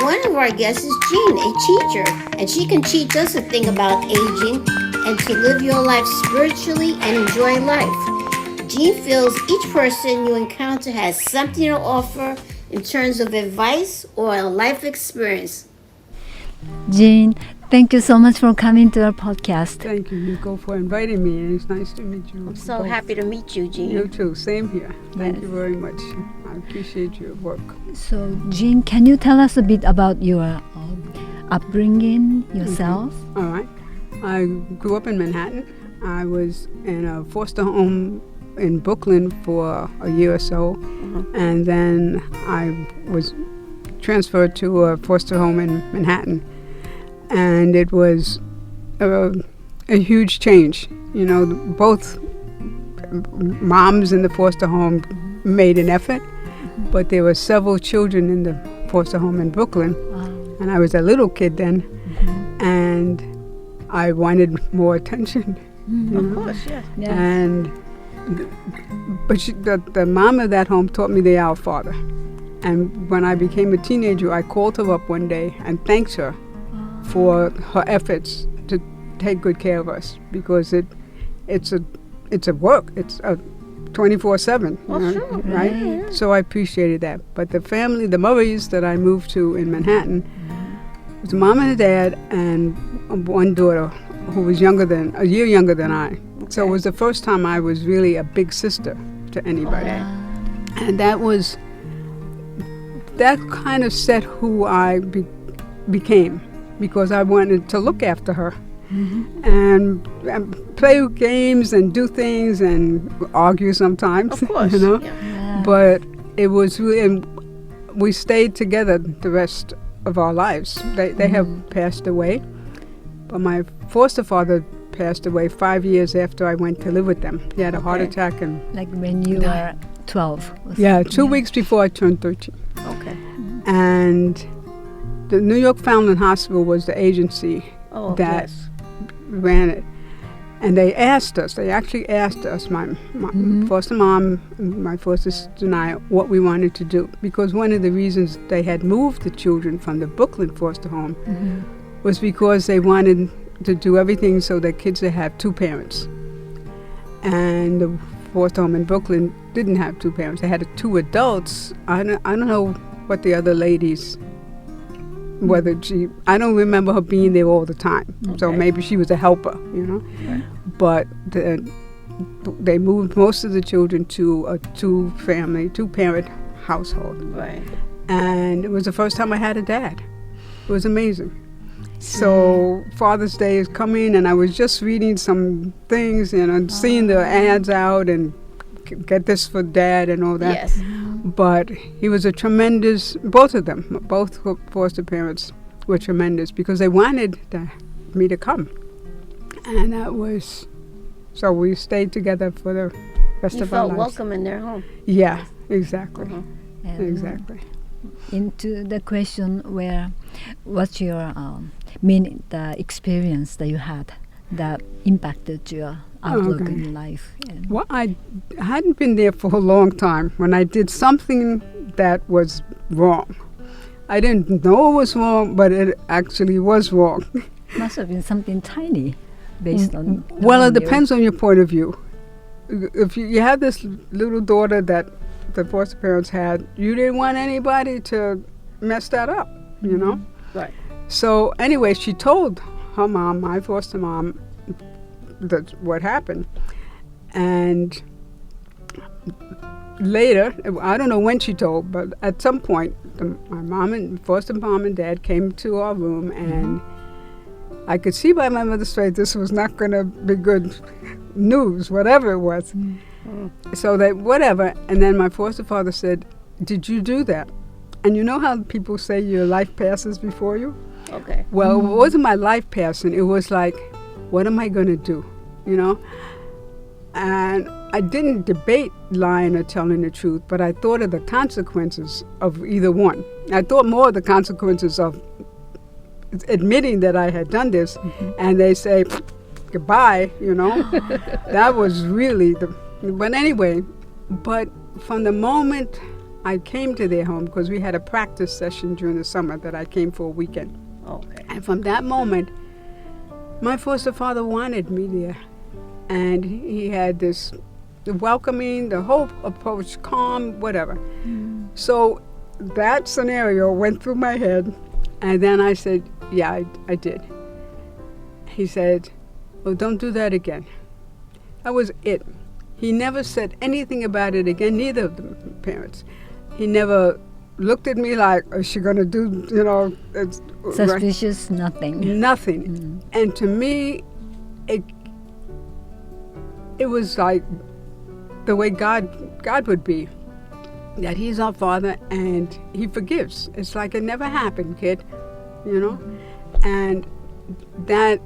one of our guests is Jeanne, a teacher, and she can teach us a thing about aging and to live your life spiritually and enjoy life. Jeanne feels each person you encounter has something to offer in terms of advice or a life experience. Jeanne, thank you so much for coming to our podcast. Thank you, Yuko, for inviting me, and it's nice to meet you. I'm so happy to meet you, Jeanne. You too, same here. Thank Yes. you very much. I appreciate your work. So, Jeanne, can you tell us a bit about your upbringing yourself? All right. I grew up in Manhattan. I was in a foster home in Brooklyn for a year or so, and then I was transferred to a foster home in Manhattan, and it was a huge change. You know, both moms in the foster home made an effort, but there were several children in the foster home in Brooklyn, and I was a little kid then, and I wanted more attention. Of course, yeah. And but the mom of that home taught me the Our Father. And when I became a teenager, I called her up one day and thanked her for her efforts to take good care of us, because it's a work. It's a 24/7, Sure. right? Yeah. So I appreciated that. But the Murrays that I moved to in Manhattan, was a mom and a dad and one daughter who was a year younger than I. So it was the first time I was really a big sister to anybody. And that kind of set who I became, because I wanted to look after her and play games and do things and argue sometimes. Of course. You know? Yeah. But it was really, and we stayed together the rest of our lives. They have passed away, but my foster father passed away 5 years after I went to live with them. He had a heart attack, and Like when you were 12? yeah, 2 weeks before I turned 13. Okay. And the New York Foundling Hospital was the agency that ran it. And they actually asked us, my foster mom, my foster sister and I, what we wanted to do. Because one of the reasons they had moved the children from the Brooklyn foster home was because they wanted to do everything so that kids would have two parents. And the foster home in Brooklyn didn't have two parents. They had two adults. I don't know what the other ladies, I don't remember her being there all the time. So maybe she was a helper, you know. Right. But they moved most of the children to a two-parent household. Right. And it was the first time I had a dad. It was amazing. So Father's Day is coming, and I was just reading some things and seeing the ads out and get this for Dad and all that. Yes. But he was both of them, both foster parents were tremendous, because they wanted me to come. And so we stayed together for the rest of our lives. You felt welcome in their home. Yeah, exactly. And Exactly. Into the question what's your the experience that you had that impacted your outlook in life? Well, I hadn't been there for a long time when I did something that was wrong. I didn't know it was wrong, but it actually was wrong. Must have been something tiny based on... Well, it depends on your point of view. If you have this little daughter that the foster parents had, you didn't want anybody to mess that up, you know? Right. So anyway, she told her mom, my foster mom, what happened. And later, I don't know when she told, but at some point, my foster mom and dad came to our room, and I could see by my mother's face this was not going to be good news, whatever it was. So that whatever, and then my foster father said, "Did you do that?" And you know how people say your life passes before you? Okay. Well, it wasn't my life passing. It was like, what am I going to do? You know? And I didn't debate lying or telling the truth, but I thought of the consequences of either one. I thought more of the consequences of admitting that I had done this, and they say, goodbye, you know? That was really but anyway, but from the moment I came to their home because we had a practice session during the summer that I came for a weekend. Okay. And from that moment, my foster father wanted me there. And he had this welcoming, the whole approach, calm, whatever. So that scenario went through my head. And then I said, yeah, I did. He said, well, don't do that again. That was it. He never said anything about it again, neither of the parents. He never looked at me like, is she going to do, it's, Suspicious, nothing. nothing. And to me, it was like the way God would be, that he's our Father and he forgives. It's like it never happened, kid, And that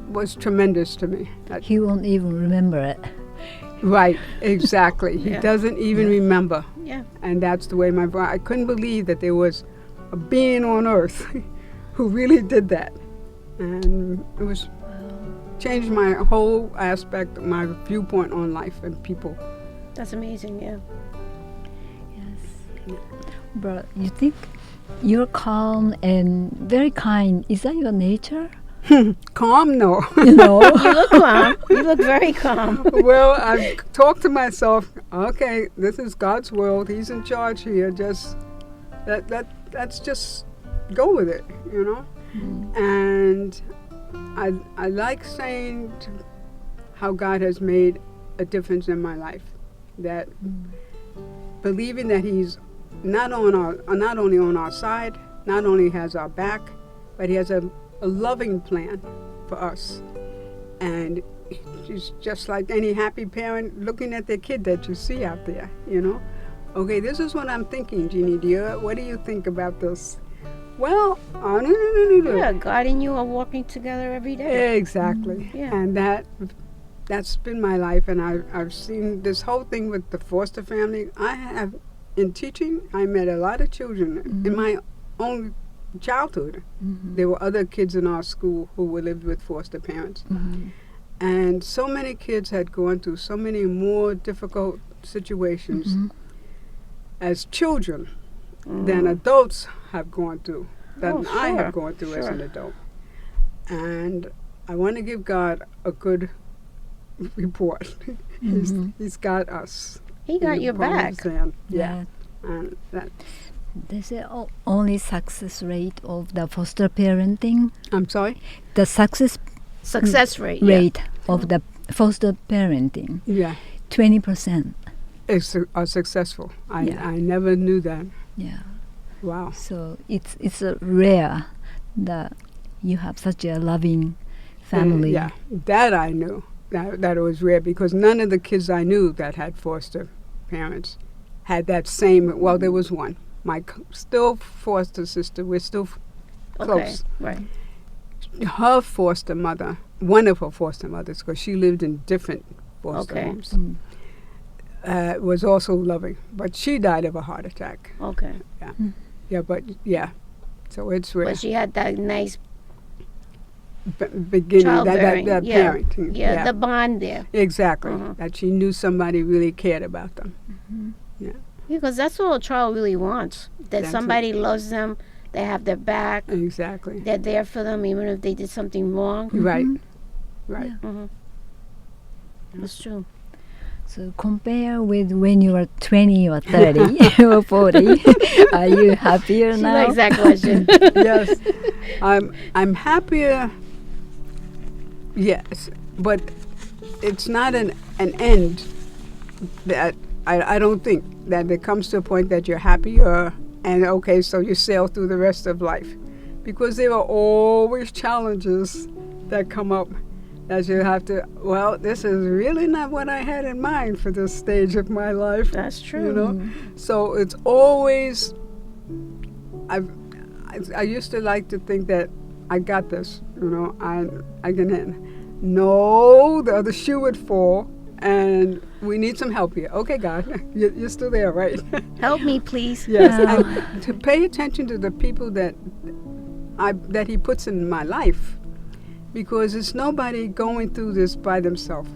was tremendous to me. He won't even remember it. Right, exactly. He Yeah. doesn't even remember. Yeah. And that's the way I couldn't believe that there was a being on earth who really did that. And it was changed my whole aspect, my viewpoint on life and people. That's amazing, yeah. Yes. But you think you're calm and very kind. Is that your nature? Calm? No. No. You look calm. You look very calm. Well, I talk to myself, okay, this is God's world. He's in charge here. Just let's just go with it, And I like saying how God has made a difference in my life. That believing that He's not only on our side, not only has our back, but He has a loving plan for us. And He's just like any happy parent looking at their kid that you see out there, Okay, this is what I'm thinking, Jeannie dear. What do you think about this? Well, Yeah, God and you are walking together every day. exactly. Yeah. And that's been my life, and I've seen this whole thing with the foster family. In teaching, I met a lot of children in my own childhood. There were other kids in our school who were lived with foster parents. And so many kids had gone through so many more difficult situations as children than adults have gone through, than I sure, have gone through as an adult. And I want to give God a good report. He's got us. He got your back. Yeah. And that, They say only success rate of the foster parenting. I'm sorry? The success Success rate of the foster parenting, Yeah. 20%. Are successful. I Yeah. I never knew that. Yeah. Wow. So it's rare that you have such a loving family. Yeah, that I knew. That it was rare because none of the kids I knew that had foster parents had that same. Well, there was one. My still foster sister. We're still close. Okay, right. Her foster mother, one of her foster mothers, because she lived in different foster Okay. homes, was also loving, but she died of a heart attack. Okay. Yeah, but yeah, so it's rare. But she had that nice Beginning childbearing. that parenting. Yeah, the bond there. Exactly. Uh-huh. That she knew somebody really cared about them. Because that's all a child really wants. That That's somebody loves them, they have their back, Exactly. they're there for them even if they did something wrong. Right. Right. Mm-hmm. That's true. So compare with when you were 20 or 30 or 40. Are you happier She now? likes that question. Yes. I'm happier. Yes, but it's not an end that I don't think that it comes to a point that you're happier and okay, so you sail through the rest of life, because there are always challenges that come up that you have to. Well, this is really not what I had in mind for this stage of my life. That's true. You know, so it's always. I used to like to think that I got this. You know, I can handle. No, the other shoe would fall, and we need some help here. Okay, God, you're still there, right? Help me, please. Yes, and to pay attention to the people that He puts in my life, because it's nobody going through this by themselves,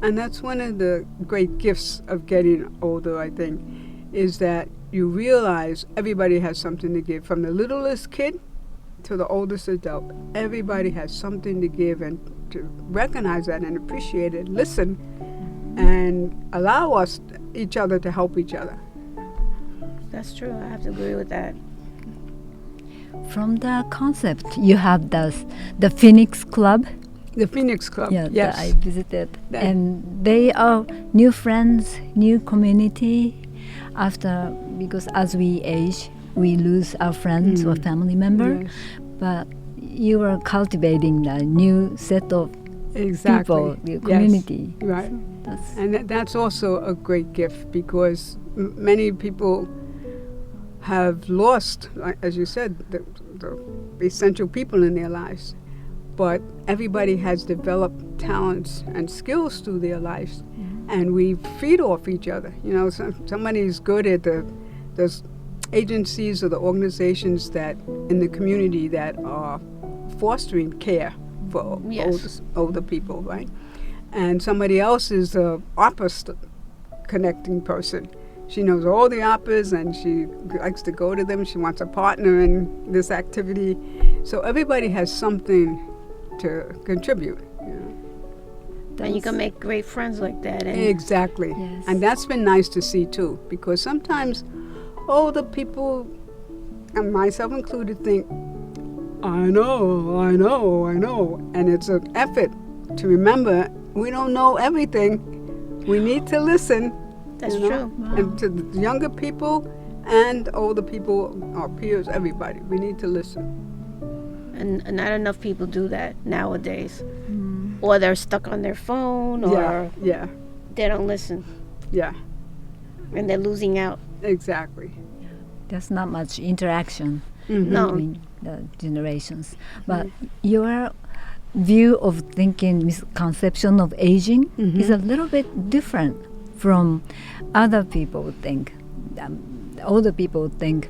and that's one of the great gifts of getting older. I think is that you realize everybody has something to give. From the littlest kid to the oldest adult, everybody has something to give, and to recognize that and appreciate it, listen, and allow us, each other, to help each other. That's true. I have to agree with that. From the concept, you have the Phoenix Club. The Phoenix Club, Yeah, yes. that I visited, and they are new friends, new community. After, because as we age, we lose our friends or family member, Yes. but you are cultivating a new set of Exactly. people, the Yes. community. Right. That's And that's also a great gift, because many people have lost, like, as you said, the essential people in their lives. But everybody has developed talents and skills through their lives, and we feed off each other. You know, somebody's good at those agencies or the organizations that in the community that are fostering care for Yes. older people, right? And somebody else is a opera connecting person. She knows all the operas and she likes to go to them. She wants a partner in this activity. So everybody has something to contribute. You know? And you can make great friends like that. And Exactly. Yes. And that's been nice to see too, because sometimes older people, and myself included, think, I know. And it's an effort to remember we don't know everything. We need to listen. that's you know? true. And to the younger people and older people, our peers, everybody, we need to listen. And not enough people do that nowadays. Or they're stuck on their phone, or Yeah, they don't listen, yeah, and they're losing out. exactly. there's not much interaction No. between the generations. But your view of thinking, misconception of aging is a little bit different from other people think. Older people think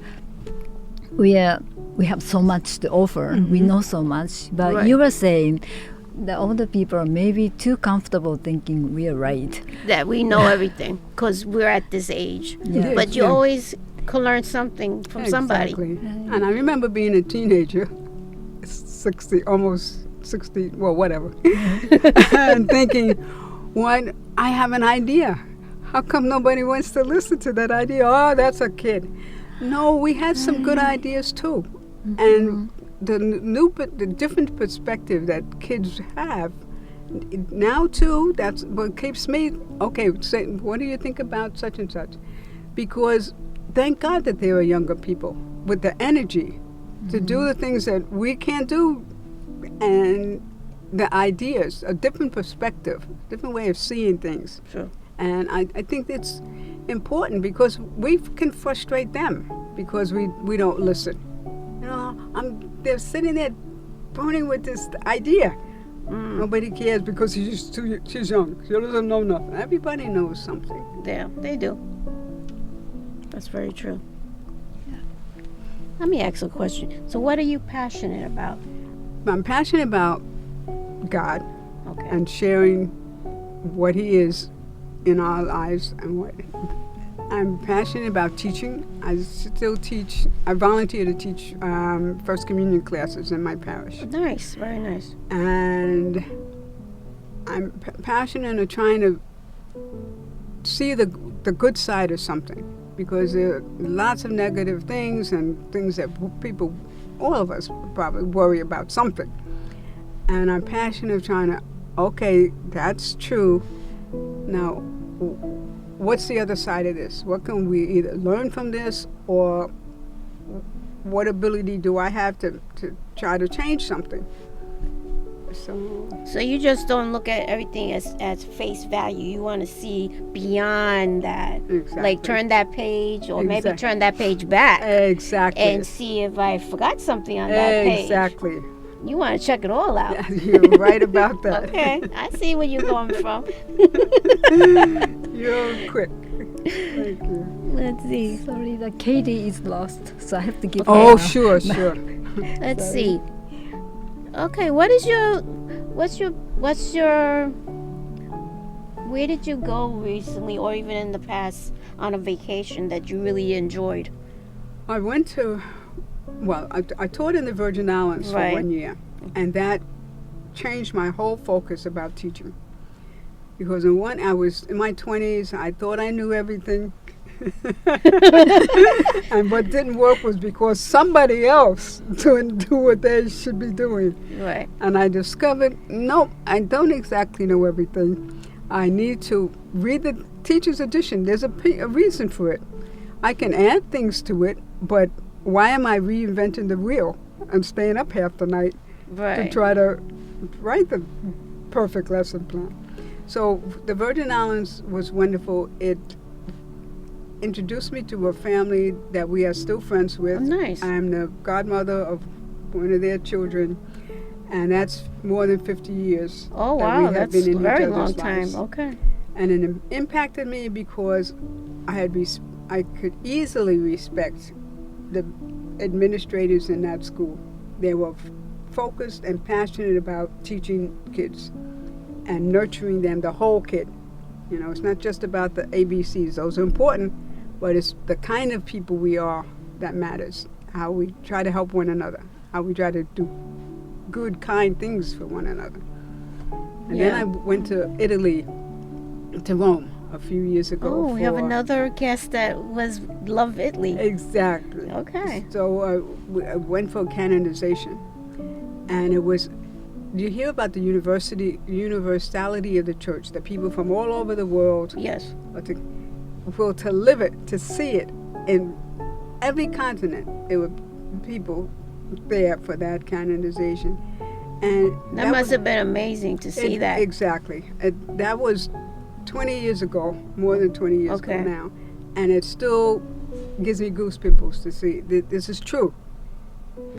we have so much to offer, we know so much, but Right. you were saying the older people are maybe too comfortable thinking we are right. That we know everything because we're at this age. Yeah. But you Yeah. always can learn something from somebody. Exactly. And I remember being a teenager, 60, almost 60, well, whatever, and thinking, what? I have an idea. How come nobody wants to listen to that idea? Oh, that's a kid. No, we had some good ideas too. And the different perspective that kids have now too, that's what keeps me, okay, say, what do you think about such and such? Because thank God that there are younger people with the energy to do the things that we can't do, and the ideas, a different perspective, different way of seeing things. Sure. And I think it's important because we can frustrate them because we don't listen. You know, they're sitting there burning with this idea. Nobody cares because she's young. She doesn't know nothing. Everybody knows something. Yeah, they do. That's very true. Let me ask a question. So what are you passionate about? I'm passionate about God Okay. and sharing what He is in our lives, and what I'm passionate about teaching. I still teach. I volunteer to teach First Communion classes in my parish, Nice, very nice. and I'm passionate in trying to see the good side of something, because there are lots of negative things and things that people, all of us, probably worry about something. And I'm passionate of trying to, okay, that's true. Now, what's the other side of this? What can we either learn from this, or what ability do I have to try to change something? So you just don't look at everything as face value. You want to see beyond that. Exactly. Like turn that page, or maybe Exactly. turn that page back Exactly. and see if I forgot something on that page. Exactly. You want to check it all out. Yeah, you're right about that. Okay, I see where you're going from. You're quick. Thank you. Let's see. Sorry, the Katie is lost, so I have to give her Oh, now. sure. Let's see. Okay, what's your where did you go recently, or even in the past on a vacation that you really enjoyed? I went to, well, I taught in the Virgin Islands for Right. 1 year, and that changed my whole focus about teaching. Because I was in my 20s, I thought I knew everything. And what didn't work was because somebody else didn't do what they should be doing. Right. And I discovered, nope, I don't exactly know everything. I need to read the teacher's edition. There's a reason for it. I can add things to it, but why am I reinventing the wheel and staying up half the night to Right. try to write the perfect lesson plan? So the Virgin Islands was wonderful. It introduced me to a family that we are still friends with. Oh, nice. I'm the godmother of one of their children, and that's more than 50 years. Oh, that wow. we have That's been a in each very other's long time. lives. Okay. And it impacted me because I could easily respect the administrators in that school. They were focused and passionate about teaching kids and nurturing them, the whole kid. You know, it's not just about the ABCs. Those are important, but it's the kind of people we are that matters. How we try to help one another. How we try to do good, kind things for one another. And then Yeah. I went to Italy, to Rome, a few years ago. Oh, we have for- another guest that was love Italy. Exactly. Okay. So I went for canonization, and it was. You hear about the universality of the church, that people from all over the world Yes. are to live it, to see it in every continent. There were people there for that canonization, and That must have been amazing to see that. Exactly. That was 20 years ago, more than 20 years Okay. ago now, and it still gives me goosebumps to see that this is true.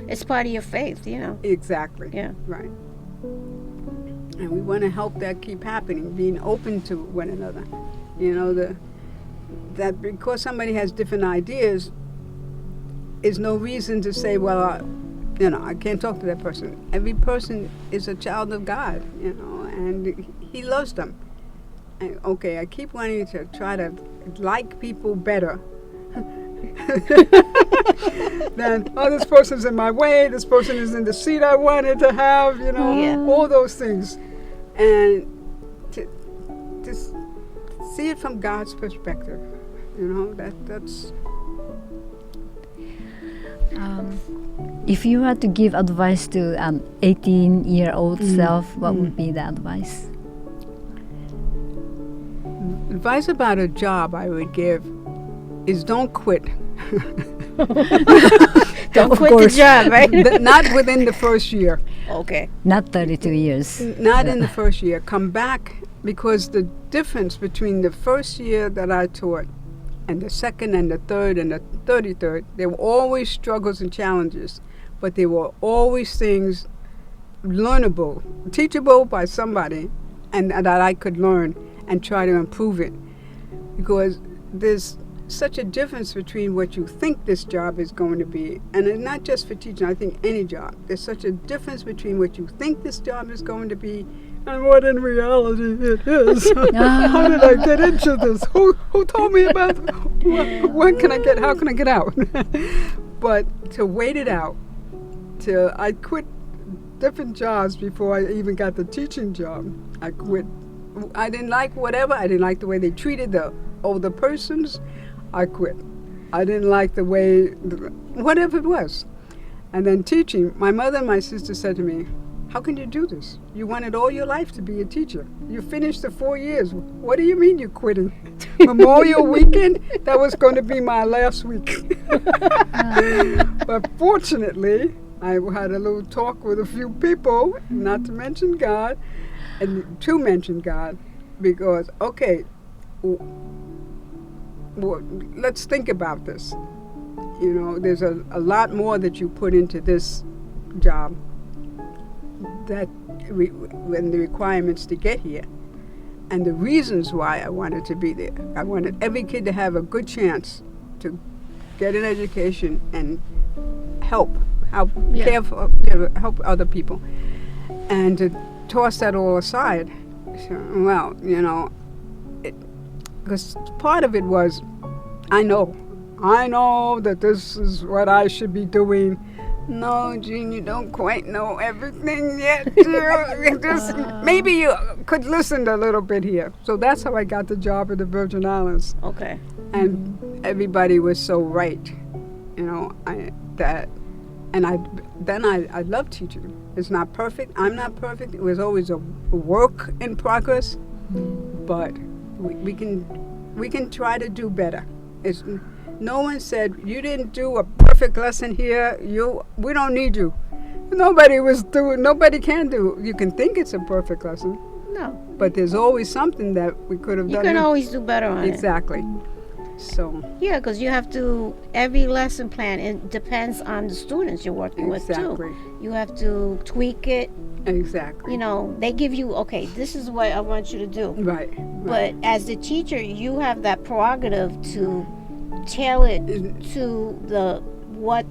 It's part of your faith, you know. Exactly. Yeah. Right. And we want to help that keep happening, being open to one another. You know, that because somebody has different ideas is no reason to say, well, I can't talk to that person. Every person is a child of God, you know, and He loves them. And, okay, I keep wanting to try to like people better. Then, this person's in my way, this person is in the seat I wanted to have, you know, Yeah. all those things. And to see it from God's perspective, you know, that's... If you were to give advice to an 18-year-old self, what would be the advice? Advice about a job I would give is don't quit. Don't Of quit course. the job, right? Not within the first year. Okay. Not 32 years. Not in the first year. Come back, because the difference between the first year that I taught and the second and the third and the 33rd, there were always struggles and challenges, but there were always things learnable, teachable by somebody, and that I could learn and try to improve it. Because there's such a difference between what you think this job is going to be, and it's not just for teaching, I think any job. There's such a difference between what you think this job is going to be and what in reality it is. How did I get into this? Who told me about when can I get, how can I get out? But to wait it out, I quit different jobs before I even got the teaching job. I quit. I didn't like whatever. I didn't like the way they treated the older persons. I quit. I didn't like the way, whatever it was. And then teaching, my mother and my sister said to me, how can you do this? You wanted all your life to be a teacher. You finished the 4 years. What do you mean you're quitting? Memorial weekend, that was going to be my last week. But fortunately, I had a little talk with a few people, not to mention God, and to mention God, because, okay, let's think about this. You know, there's a lot more that you put into this job that when the requirements to get here and the reasons why I wanted to be there. I wanted every kid to have a good chance to get an education and help care for, help other people, and to toss that all aside. So, well, you know, because part of it was I know that this is what I should be doing. No, Jeanne, you don't quite know everything yet. Maybe you could listen a little bit here. So that's how I got the job at the Virgin Islands. Okay. And everybody was so right, I love teaching. It's not perfect. I'm not perfect. It was always a work in progress, but we can try to do better. No one said you didn't do a perfect lesson here. We don't need you. Nobody can do. You can think it's a perfect lesson. No. But there's always something that we could have done. You can always do better on it. Exactly. So. Yeah, because you have to, every lesson plan, it depends on the students you're working with too. You have to tweak it. Exactly. They give you, okay, this is what I want you to do. Right. But as the teacher, you have that prerogative to tailor it to what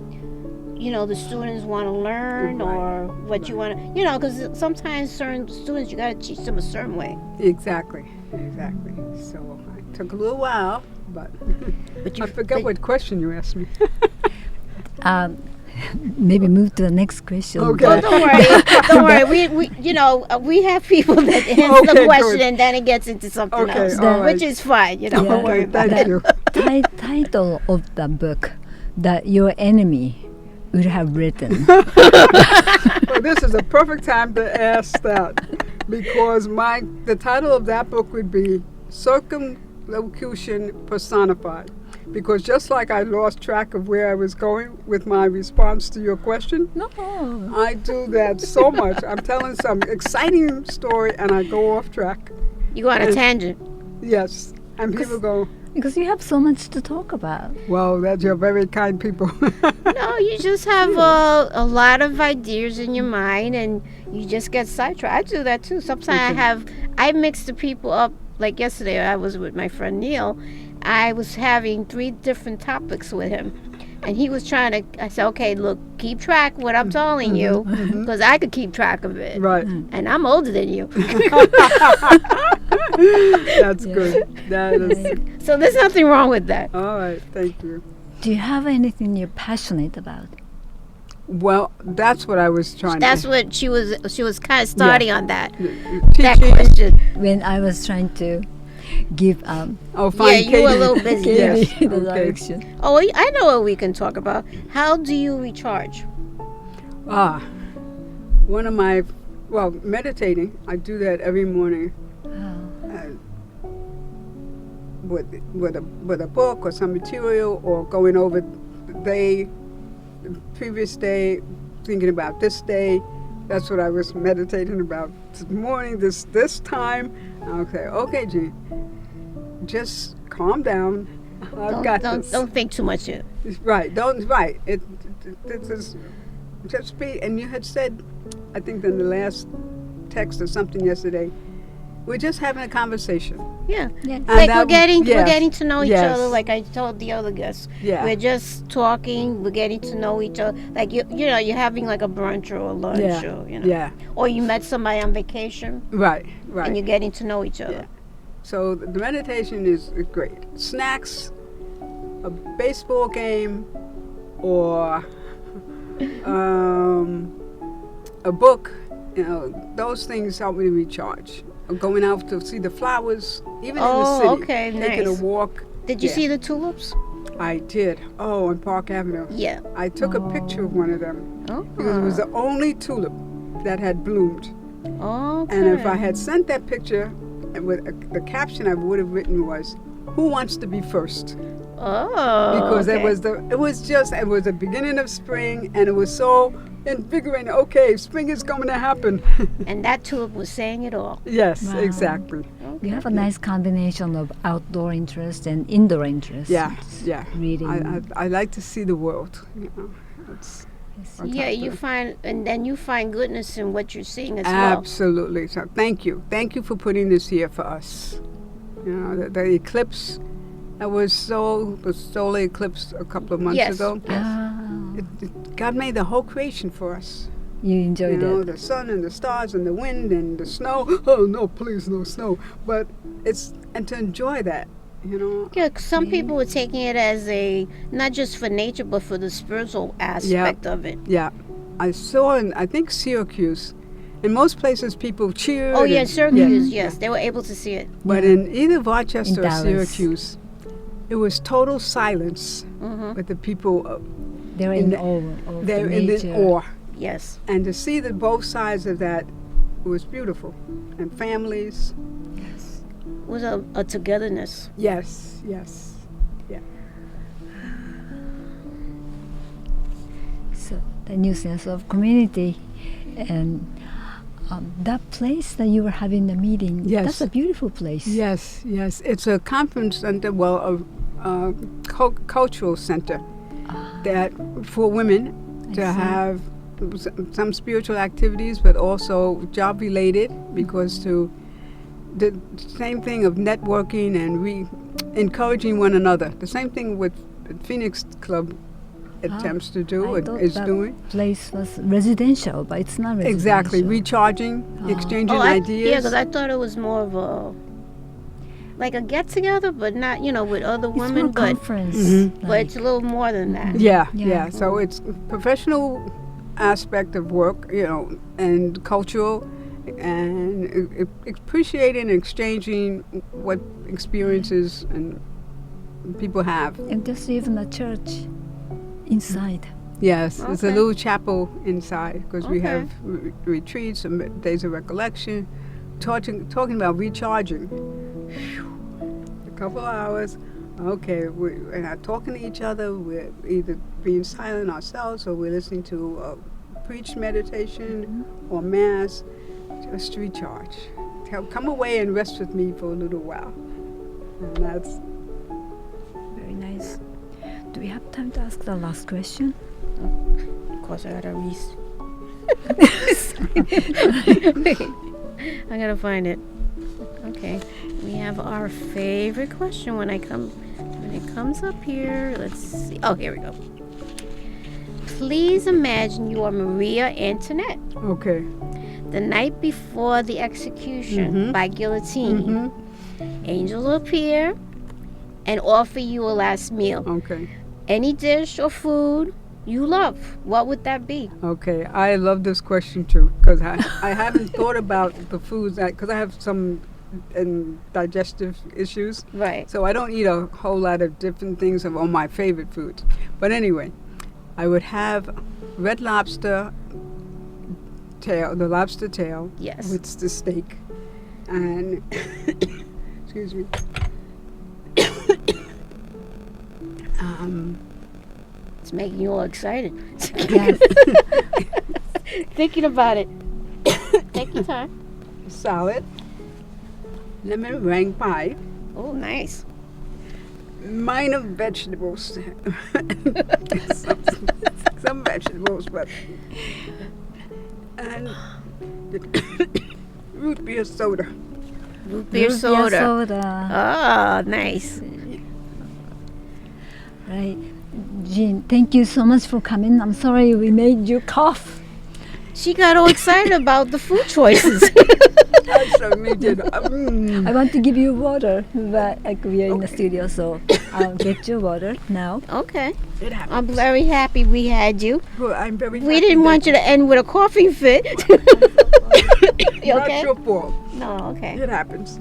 the students want to learn, or what you want to, because sometimes certain students, you got to teach them a certain way. Exactly. So it took a little while, but I forgot what question you asked me. Maybe move to the next question. Okay. Well, don't worry. We have people that answer the question, and then it gets into something else, which is fine. Don't worry about Thank it. you. Title of the book that your enemy would have written. Well, this is a perfect time to ask that, because the title of that book would be Circumlocution Personified. Because just like I lost track of where I was going with my response to your question, I do that so much. I'm telling some exciting story and I go off track. You go on a tangent. Yes. And people go, because you have so much to talk about. well, that's your very kind people. No, you just have a lot of ideas in your mind, and you just get sidetracked. I do that too. Sometimes I mix the people up. Like yesterday, I was with my friend Neil. I was having 3 different topics with him, and he was trying to. I said, "Okay, look, keep track of what I'm telling you, because I could keep track of it, Right. and I'm older than you." That's good. That is. So there's nothing wrong with that. All right. Thank you. Do you have anything you're passionate about? Well, that's what I was trying That's to. what she was kind of starting on that Teaching. question. When I was trying to give Find you were a little busy. Yes. Katie the Okay. direction. Oh, I know what we can talk about. How do you recharge? One of my, meditating. I do that every morning with a book or some material, or going over the previous day, thinking about this day. That's what I was meditating about this morning, this time. Okay, Jeanne, just calm down. I've got this. Don't think too much. Right. This is just be. And you had said, I think in the last text or something yesterday, we're just having a conversation. Yeah. Yes. Like And we're getting to know each Yes. other. Like I told the other guests, Yeah. we're just talking. We're getting to know each other. Like you're having like a brunch or a lunch, or Yeah. or you met somebody on vacation, Right. and you're getting to know each other. Yeah. So the meditation is great. Snacks, a baseball game, or a book. Those things help me recharge. Going out to see the flowers, even in the city. Okay, Taking nice. a walk. Did you Yeah. see the tulips? I did. Oh, on Park Avenue. Yeah. I took a picture of one of them Oh. because it was the only tulip that had bloomed. Okay. And if I had sent that picture, and with the caption I would have written was, "Who wants to be first?" Oh. Because okay. it was the beginning of spring, and it was so invigorating. Okay, spring is going to happen. And that tulip was saying it all. Yes, Wow. exactly. You have a nice combination of outdoor interest and indoor interest. Yeah, It's yeah. Reading. I like to see the world. It's Yeah, you find goodness in what you're seeing as well. absolutely. So thank you for putting this here for us. The eclipse. That was the solar eclipse a couple of months Yes. ago. Ah, God made the whole creation for us. you enjoyed it. The sun and the stars and the wind and the snow. Oh no, please no snow. But and to enjoy that you know. Yeah, some people were taking it as a, not just for nature, but for the spiritual aspect of it. Yeah. I saw in, I think, Syracuse. In most places, people cheered. Oh, yeah, and- Syracuse, yeah, yes. They were able to see it. But in either Rochester In or Dallas. Syracuse, it was total silence with the people. They're In in the- awe of They're the in nature. the awe. Yes. And to see the both sides of that was beautiful. And families, It was a togetherness. yes, yes. So the new sense of community, and that place that you were having the meeting. Yes. That's a beautiful place. Yes, yes. It's a conference center, well, a cultural center that for women I to see. have some spiritual activities, but also job related, because to the same thing of networking and encouraging one another. The same thing with Phoenix Club attempts to do I and thought is that doing. place was residential, but it's not residential. Exactly, recharging, exchanging Yeah, ideas. because I thought it was more of a, like a get-together, but not, with other It's women, more but conference. Mhm. but it's a little more than that. Yeah, Yeah. yeah. So it's professional aspect of work, and cultural, and appreciating and exchanging what experiences and people have. And there's even a church inside. Yes, there's a Okay. little chapel inside because we Okay. have retreats and days of recollection, talking about recharging. Phew. A couple hours. Okay, we're not talking to each other. We're either being silent ourselves or we're listening to preached meditation or mass. Just recharge. Come away and rest with me for a little while. And that's Very nice. Do we have time to ask the last question? Of course, I gotta I gotta find it. Okay, we have our favorite question when it comes up here. Let's see. Oh, here we go. Please imagine you are Maria Antoinette okay. the night before the execution by guillotine. Angels will appear and offer you a last meal. Okay. Any dish or food you love, what would that be? Okay, I love this question too because I haven't thought about the foods because I have some digestive issues, Right. so I don't eat a whole lot of different things of all my favorite foods. But anyway, I would have red lobster tail, the lobster tail Yes. with the steak, and excuse me. It's making you all excited. Yes. Thinking about it. Take your time. Salad, lemon meringue pie, Oh, nice. minor vegetables, some vegetables, but and root beer soda. Root beer Root soda. soda. Ah, nice. Right. Jeanne, thank you so much for coming. I'm sorry we made you cough. She got all excited about the food choices. I certainly did. I want to give you water, but we are in the studio, so I'll get you water now. Okay. It happened. I'm very happy we had you. Well, I'm very. We didn't want you to end with a coughing fit. You Not okay? your fault. No, okay. It happens.